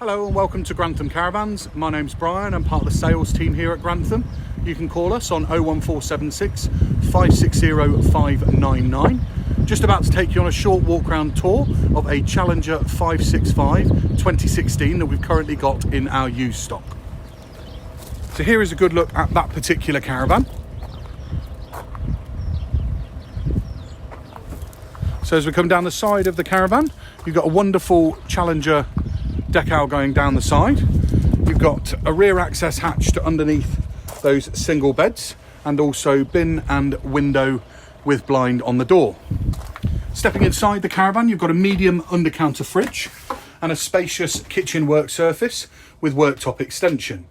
Hello and welcome to Grantham Caravans. My name's Brian, I'm part of the sales team here at Grantham. You can call us on 01476 560 599. Just about to take you on a short walk around tour of a Challenger 565 2016 that we've currently got in our used stock. So here is a good look at that particular caravan. So as we come down the side of the caravan, you've got a wonderful Challenger decal going down the side. You've got a rear access hatch to underneath those single beds, and also bin and window with blind on the door. Stepping inside the caravan, you've got a medium under-counter fridge and a spacious kitchen work surface with worktop extension.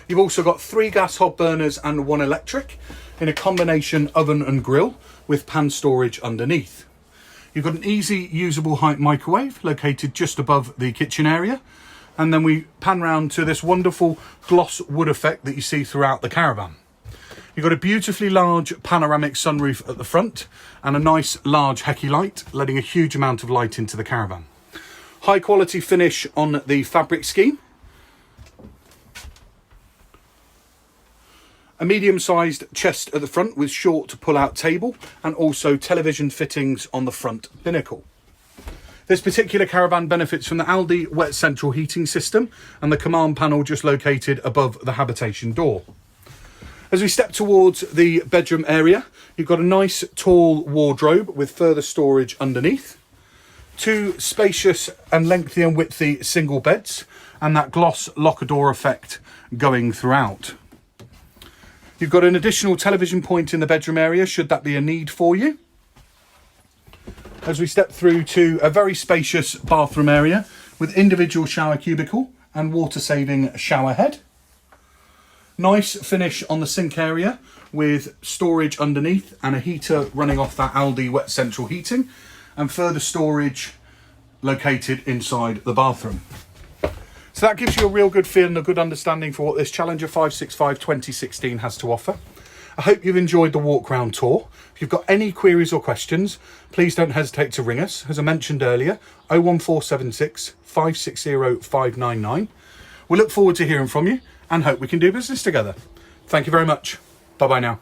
You've also got 3 gas hob burners and 1 electric in a combination oven and grill with pan storage underneath. You've got an easy usable height microwave located just above the kitchen area. And then we pan round to this wonderful gloss wood effect that you see throughout the caravan. You've got a beautifully large panoramic sunroof at the front and a nice large Hecky light, letting a huge amount of light into the caravan. High quality finish on the fabric scheme. A medium-sized chest at the front with short pull-out table and also television fittings on the front binnacle. This particular caravan benefits from the Aldi wet central heating system and the command panel just located above the habitation door. As we step towards the bedroom area, you've got a nice tall wardrobe with further storage underneath. 2 spacious and lengthy and widthy single beds and that gloss locker door effect going throughout. You've got an additional television point in the bedroom area, should that be a need for you. As we step through to a very spacious bathroom area with individual shower cubicle and water-saving shower head. Nice finish on the sink area with storage underneath and a heater running off that Aldi wet central heating, and further storage located inside the bathroom. So that gives you a real good feel and a good understanding for what this Challenger 565 2016 has to offer. I hope you've enjoyed the walk round tour. If you've got any queries or questions, please don't hesitate to ring us. As I mentioned earlier, 01476 560 599. We look forward to hearing from you and hope we can do business together. Thank you very much. Bye bye now.